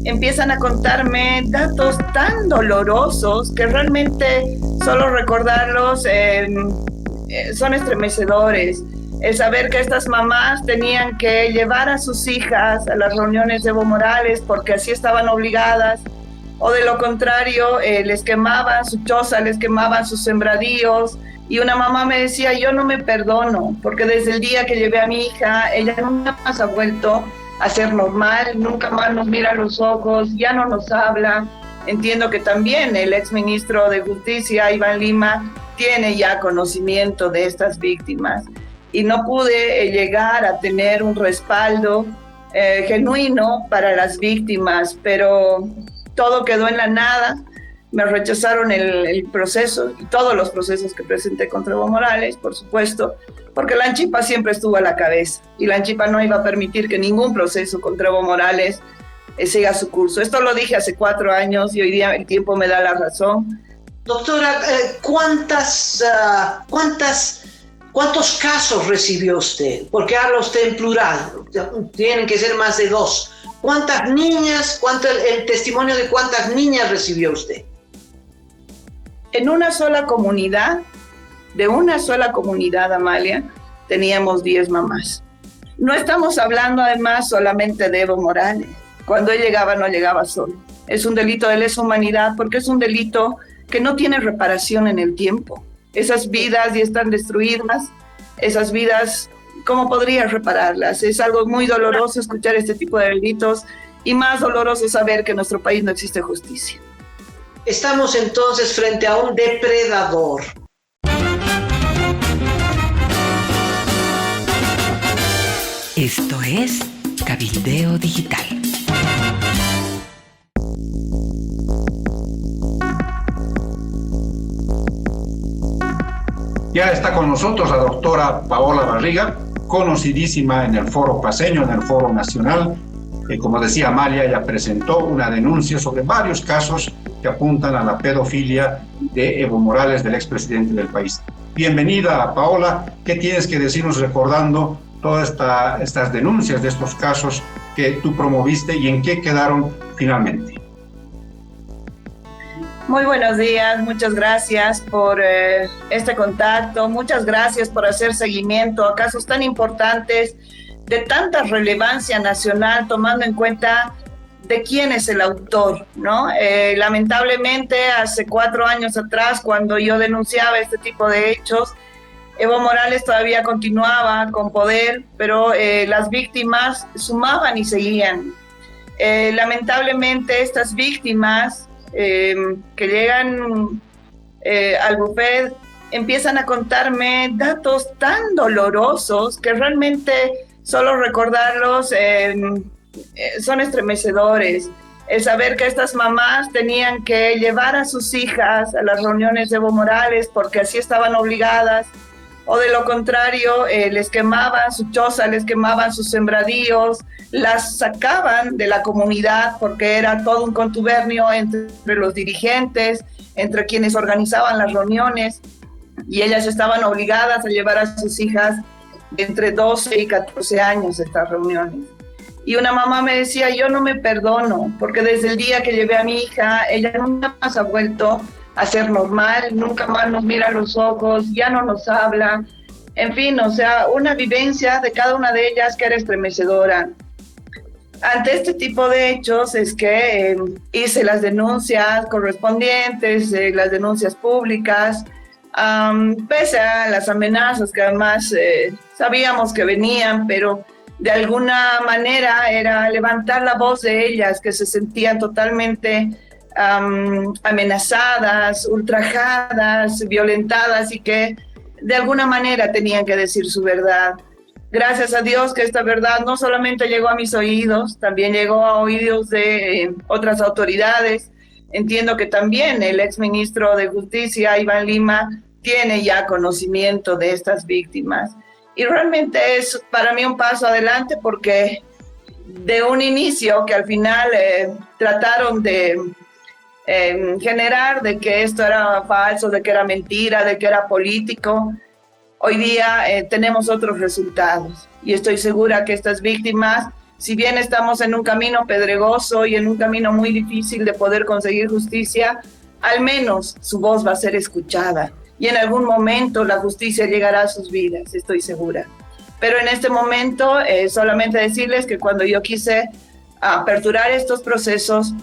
empiezan a contarme datos tan dolorosos que realmente solo recordarlos son estremecedores. El saber que estas mamás tenían que llevar a sus hijas a las reuniones de Evo Morales porque así estaban obligadas, o de lo contrario, les quemaban su choza, les quemaban sus sembradíos. Y una mamá me decía, yo no me perdono, porque desde el día que llevé a mi hija, ella nunca más ha vuelto a ser normal, nunca más nos mira a los ojos, ya no nos habla. Entiendo que también el exministro de Justicia, Iván Lima, tiene ya conocimiento de estas víctimas. Y no pude llegar a tener un respaldo genuino para las víctimas, pero todo quedó en la nada. Me rechazaron el proceso y todos los procesos que presenté contra Evo Morales, por supuesto, porque la Anchipa siempre estuvo a la cabeza y la Anchipa no iba a permitir que ningún proceso contra Evo Morales siga su curso. Esto lo dije hace 4 años y hoy día el tiempo me da la razón. Doctora, ¿cuántos casos recibió usted? Porque habla usted en plural, tienen que ser más de 2. ¿Cuántas niñas, el testimonio de cuántas niñas recibió usted? En una sola comunidad, Amalia, teníamos 10 mamás. No estamos hablando además solamente de Evo Morales. Cuando él llegaba, no llegaba solo. Es un delito de lesa humanidad porque es un delito que no tiene reparación en el tiempo. Esas vidas ya están destruidas, esas vidas, ¿cómo podrías repararlas? Es algo muy doloroso escuchar este tipo de delitos y más doloroso saber que en nuestro país no existe justicia. Estamos entonces frente a un depredador. Esto es Cabildeo Digital. Ya está con nosotros la doctora Paola Barriga, conocidísima en el foro paceño, en el foro nacional. Como decía Amalia, ella presentó una denuncia sobre varios casos que apuntan a la pedofilia de Evo Morales, del expresidente del país. Bienvenida, Paola. ¿Qué tienes que decirnos recordando todas estas denuncias de estos casos que tú promoviste y en qué quedaron finalmente? Muy buenos días, muchas gracias por este contacto, muchas gracias por hacer seguimiento a casos tan importantes de tanta relevancia nacional, tomando en cuenta de quién es el autor, ¿no? Lamentablemente, hace 4 años atrás, cuando yo denunciaba este tipo de hechos, Evo Morales todavía continuaba con poder, pero las víctimas sumaban y seguían. Lamentablemente, estas víctimas que llegan al bufet empiezan a contarme datos tan dolorosos que realmente solo recordarlos son estremecedores. El saber que estas mamás tenían que llevar a sus hijas a las reuniones de Evo Morales porque así estaban obligadas, o de lo contrario, les quemaban su choza, les quemaban sus sembradíos, las sacaban de la comunidad porque era todo un contubernio entre los dirigentes, entre quienes organizaban las reuniones, y ellas estaban obligadas a llevar a sus hijas entre 12 y 14 años a estas reuniones. Y una mamá me decía, yo no me perdono, porque desde el día que llevé a mi hija, ella nunca más ha vuelto a ser normal, nunca más nos mira a los ojos, ya no nos habla. En fin, o sea, una vivencia de cada una de ellas que era estremecedora. Ante este tipo de hechos es que hice las denuncias correspondientes, las denuncias públicas, pese a las amenazas que además sabíamos que venían, pero de alguna manera era levantar la voz de ellas que se sentían totalmente amenazadas, ultrajadas, violentadas y que de alguna manera tenían que decir su verdad. Gracias a Dios que esta verdad no solamente llegó a mis oídos, también llegó a oídos de otras autoridades. Entiendo que también el exministro de Justicia, Iván Lima, tiene ya conocimiento de estas víctimas. Y realmente es para mí un paso adelante porque de un inicio que al final trataron de generar de que esto era falso, de que era mentira, de que era político, hoy día tenemos otros resultados. Y estoy segura que estas víctimas si bien estamos en un camino pedregoso y en un camino muy difícil de poder conseguir justicia, al menos su voz va a ser escuchada y en algún momento la justicia llegará a sus vidas, estoy segura. Pero en este momento solamente decirles que cuando yo quise aperturar estos procesos,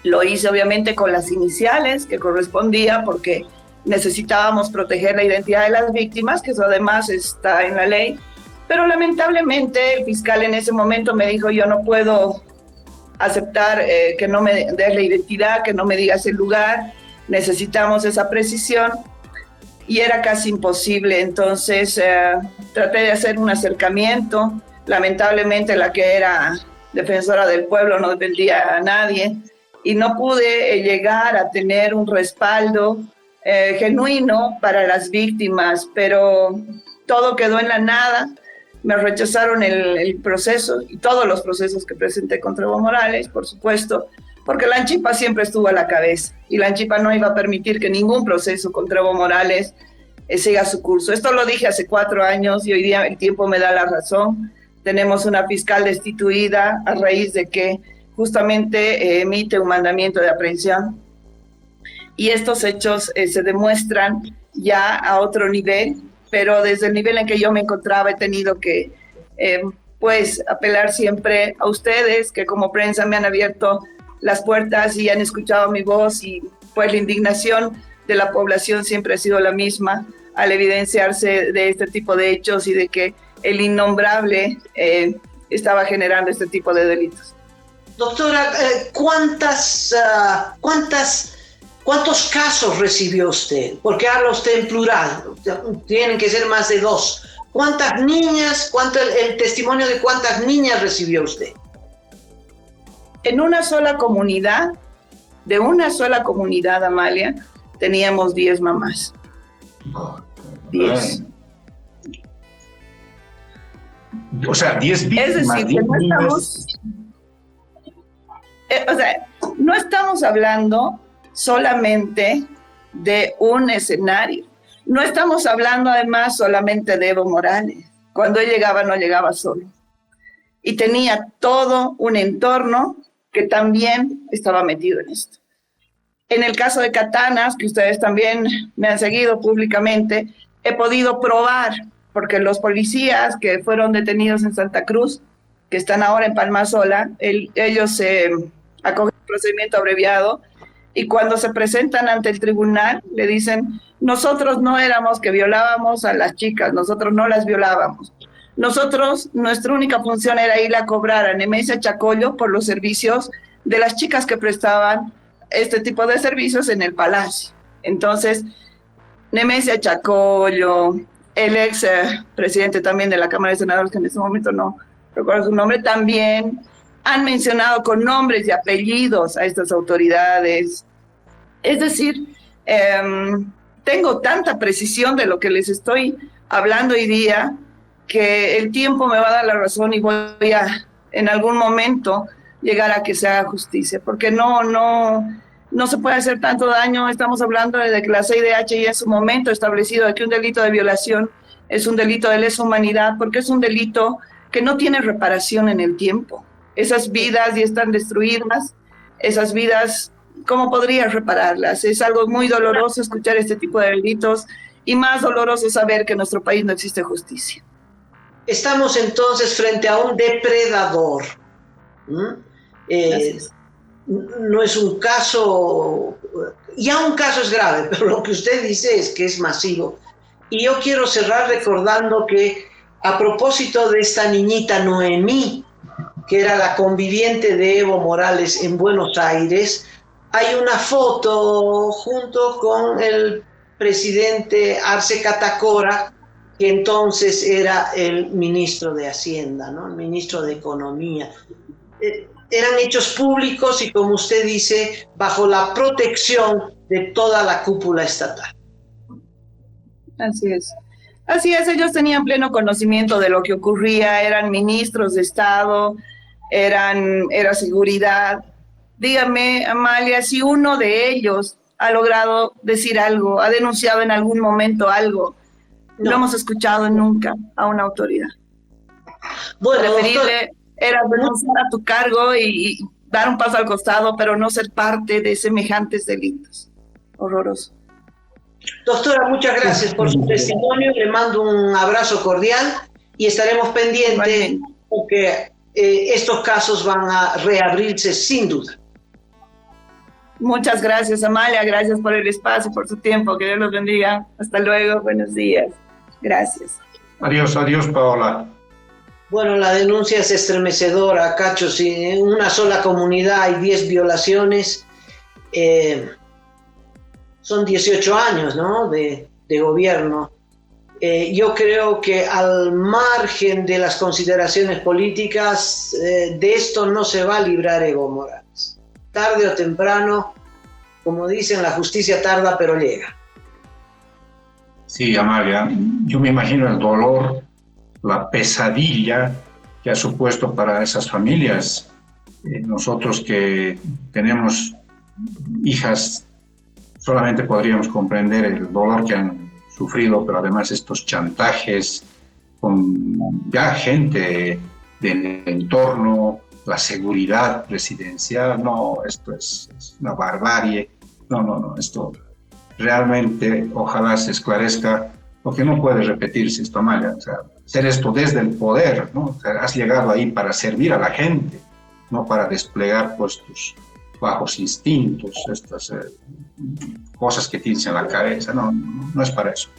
lo hice obviamente con las iniciales que correspondía porque necesitábamos proteger la identidad de las víctimas, que eso además está en la ley. Pero lamentablemente el fiscal en ese momento me dijo, yo no puedo aceptar que no me des la identidad, que no me digas el lugar, necesitamos esa precisión. Y era casi imposible, entonces traté de hacer un acercamiento. Lamentablemente la que era defensora del pueblo no defendía a nadie y no pude llegar a tener un respaldo genuino para las víctimas, pero todo quedó en la nada. Me rechazaron el proceso y todos los procesos que presenté contra Evo Morales, por supuesto, porque la Anchipa siempre estuvo a la cabeza y la Anchipa no iba a permitir que ningún proceso contra Evo Morales siga su curso. Esto lo dije hace 4 años y hoy día el tiempo me da la razón. Tenemos una fiscal destituida a raíz de que justamente emite un mandamiento de aprehensión y estos hechos se demuestran ya a otro nivel, pero desde el nivel en que yo me encontraba he tenido que pues apelar siempre a ustedes que como prensa me han abierto las puertas y han escuchado mi voz y pues la indignación de la población siempre ha sido la misma al evidenciarse de este tipo de hechos y de que el innombrable estaba generando este tipo de delitos. Doctora, ¿cuántos casos recibió usted? Porque habla usted en plural, tienen que ser más de 2. ¿Cuántas niñas, el testimonio de cuántas niñas recibió usted? En una sola comunidad, Amalia, teníamos 10 mamás. 10. O sea, 10 víctimas. Es decir, que no estamos hablando solamente de un escenario. No estamos hablando además solamente de Evo Morales. Cuando él llegaba, no llegaba solo. Y tenía todo un entorno que también estaba metido en esto. En el caso de Catanas, que ustedes también me han seguido públicamente, he podido probar, porque los policías que fueron detenidos en Santa Cruz, que están ahora en Palmasola, ellos acogen un procedimiento abreviado y cuando se presentan ante el tribunal le dicen, nosotros no éramos que violábamos a las chicas, nosotros no las violábamos. Nosotros, nuestra única función era ir a cobrar a Nemesia Chacollo por los servicios de las chicas que prestaban este tipo de servicios en el palacio. Entonces, Nemesia Chacollo, el ex presidente también de la Cámara de Senadores, que en ese momento no recuerdo su nombre, también han mencionado con nombres y apellidos a estas autoridades. Es decir, tengo tanta precisión de lo que les estoy hablando hoy día que el tiempo me va a dar la razón y voy a, en algún momento, llegar a que se haga justicia, porque no se puede hacer tanto daño. Estamos hablando de que la CIDH ya en su momento ha establecido de que un delito de violación es un delito de lesa humanidad, porque es un delito que no tiene reparación en el tiempo. Esas vidas ya están destruidas, esas vidas, ¿cómo podrías repararlas? Es algo muy doloroso escuchar este tipo de delitos y más doloroso saber que en nuestro país no existe justicia. Estamos entonces frente a un depredador. No es un caso, ya un caso es grave, pero lo que usted dice es que es masivo. Y yo quiero cerrar recordando que a propósito de esta niñita Noemí, que era la conviviente de Evo Morales en Buenos Aires, hay una foto junto con el presidente Arce Catacora, que entonces era el ministro de Hacienda, ¿no? El ministro de Economía. Eran hechos públicos y, como usted dice, bajo la protección de toda la cúpula estatal. Así es. Así es, ellos tenían pleno conocimiento de lo que ocurría, eran ministros de Estado, era seguridad. Dígame, Amalia, si uno de ellos ha logrado decir algo, ha denunciado en algún momento algo, no hemos escuchado nunca a una autoridad. Bueno, preferible era renunciar a tu cargo y dar un paso al costado, pero no ser parte de semejantes delitos. Horroroso. Doctora, muchas gracias por su testimonio. Le mando un abrazo cordial y estaremos pendientes porque estos casos van a reabrirse sin duda. Muchas gracias, Amalia. Gracias por el espacio, por su tiempo. Que Dios los bendiga. Hasta luego. Buenos días. Gracias. Adiós, adiós, Paola. Bueno, la denuncia es estremecedora, Cacho. Si en una sola comunidad hay 10 violaciones, son 18 años, ¿no?, de gobierno. Yo creo que al margen de las consideraciones políticas, de esto no se va a librar Evo Morales. Tarde o temprano, como dicen, la justicia tarda pero llega. Sí, Amalia, yo me imagino el dolor, la pesadilla que ha supuesto para esas familias. Nosotros que tenemos hijas, solamente podríamos comprender el dolor que han sufrido, pero además estos chantajes con ya gente del entorno, la seguridad presidencial. No, esto es una barbarie. No, esto realmente ojalá se esclarezca, porque no puede repetirse esto, Amalia. O sea, hacer esto desde el poder, ¿no? O sea, has llegado ahí para servir a la gente, no para desplegar pues tus bajos instintos, estas cosas que tienes en la cabeza. No es para eso.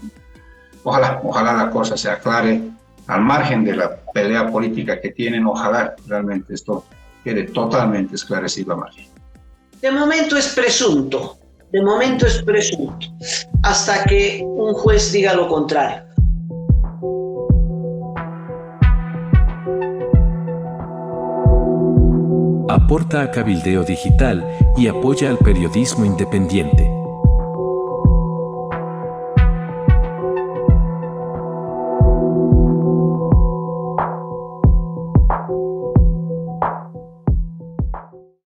Ojalá la cosa se aclare al margen de la pelea política que tienen. Ojalá realmente esto quede totalmente esclarecido, Amalia. De momento es presunto, hasta que un juez diga lo contrario. Aporta a Cabildeo Digital y apoya al periodismo independiente.